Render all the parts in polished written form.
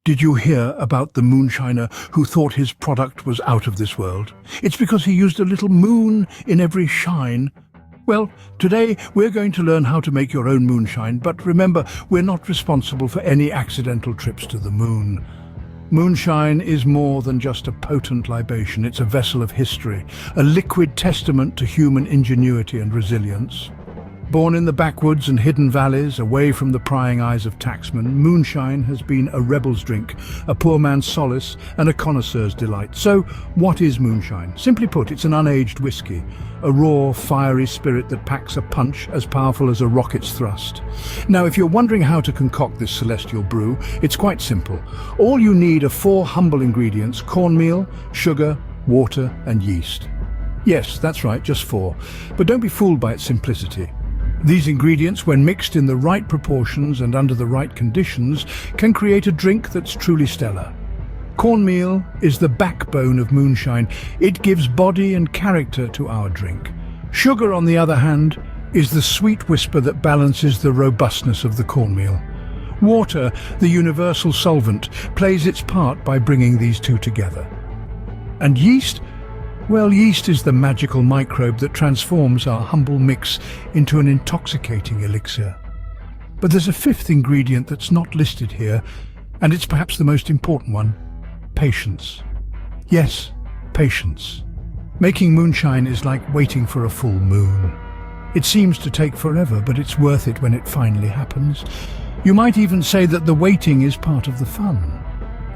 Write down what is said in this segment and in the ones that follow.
Did you hear about the moonshiner who thought his product was out of this world? It's because he used a little moon in every shine. Well, today we're going to learn how to make your own moonshine, but remember, we're not responsible for any accidental trips to the moon. Moonshine is more than just a potent libation. It's a vessel of history, a liquid testament to human ingenuity and resilience. Born in the backwoods and hidden valleys, away from the prying eyes of tacksmen, moonshine has been a rebel's drink, a poor man's solace, and a connoisseur's delight. So, what is moonshine? Simply put, it's an unaged whiskey, a raw, fiery spirit that packs a punch as powerful as a rocket's thrust. Now, if you're wondering how to concoct this celestial brew, it's quite simple. All you need are 4 humble ingredients: cornmeal, sugar, water, and yeast. Yes, that's right, just 4. But don't be fooled by its simplicity. These ingredients, when mixed in the right proportions and under the right conditions, can create a drink that's truly stellar. Cornmeal is the backbone of moonshine. It gives body and character to our drink. Sugar, on the other hand, is the sweet whisper that balances the robustness of the cornmeal. Water, the universal solvent, plays its part by bringing these two together. And yeast? Well, yeast is the magical microbe that transforms our humble mix into an intoxicating elixir. But there's a 5th ingredient that's not listed here, and it's perhaps the most important one: patience. Yes, patience. Making moonshine is like waiting for a full moon. It seems to take forever, but it's worth it when it finally happens. You might even say that the waiting is part of the fun.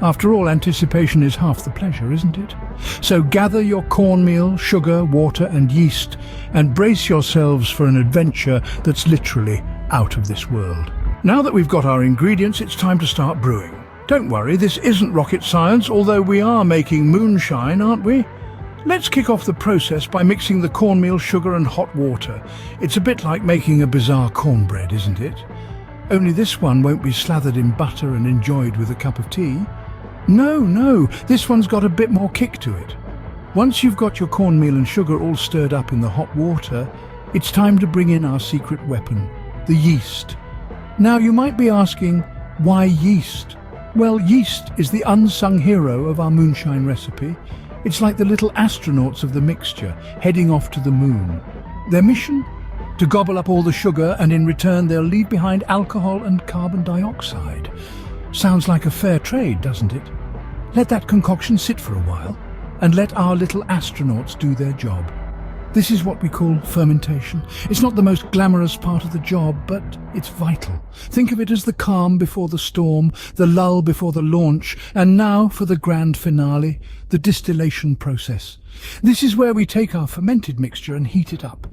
After all, anticipation is half the pleasure, isn't it? So gather your cornmeal, sugar, water and yeast and brace yourselves for an adventure that's literally out of this world. Now that we've got our ingredients, it's time to start brewing. Don't worry, this isn't rocket science, although we are making moonshine, aren't we? Let's kick off the process by mixing the cornmeal, sugar and hot water. It's a bit like making a bizarre cornbread, isn't it? Only this one won't be slathered in butter and enjoyed with a cup of tea. No, this one's got a bit more kick to it. Once you've got your cornmeal and sugar all stirred up in the hot water, it's time to bring in our secret weapon, the yeast. Now you might be asking, why yeast? Well, yeast is the unsung hero of our moonshine recipe. It's like the little astronauts of the mixture, heading off to the moon. Their mission? To gobble up all the sugar, and in return they'll leave behind alcohol and carbon dioxide. Sounds like a fair trade, doesn't it? Let that concoction sit for a while, and let our little astronauts do their job. This is what we call fermentation. It's not the most glamorous part of the job, but it's vital. Think of it as the calm before the storm, the lull before the launch, and now for the grand finale, the distillation process. This is where we take our fermented mixture and heat it up.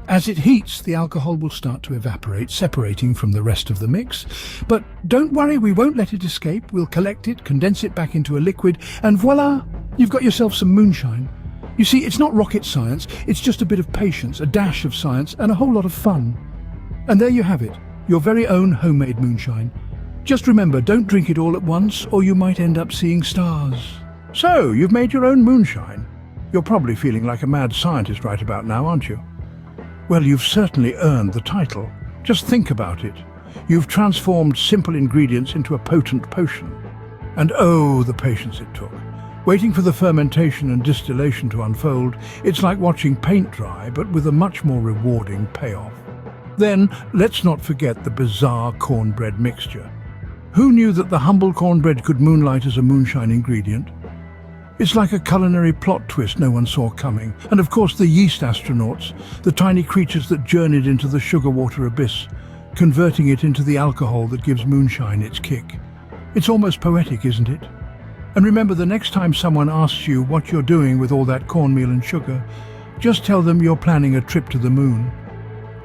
As it heats, the alcohol will start to evaporate, separating from the rest of the mix. But don't worry, we won't let it escape. We'll collect it, condense it back into a liquid, and voila, you've got yourself some moonshine. You see, it's not rocket science, it's just a bit of patience, a dash of science, and a whole lot of fun. And there you have it, your very own homemade moonshine. Just remember, don't drink it all at once, or you might end up seeing stars. So, you've made your own moonshine. You're probably feeling like a mad scientist right about now, aren't you? Well, you've certainly earned the title. Just think about it. You've transformed simple ingredients into a potent potion. And oh, the patience it took. Waiting for the fermentation and distillation to unfold, it's like watching paint dry, but with a much more rewarding payoff. Then, let's not forget the bizarre cornbread mixture. Who knew that the humble cornbread could moonlight as a moonshine ingredient? It's like a culinary plot twist no one saw coming. And of course the yeast astronauts, the tiny creatures that journeyed into the sugar-water abyss, converting it into the alcohol that gives moonshine its kick. It's almost poetic, isn't it? And remember, the next time someone asks you what you're doing with all that cornmeal and sugar, just tell them you're planning a trip to the moon.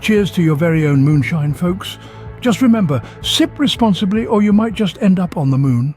Cheers to your very own moonshine, folks. Just remember, sip responsibly or you might just end up on the moon.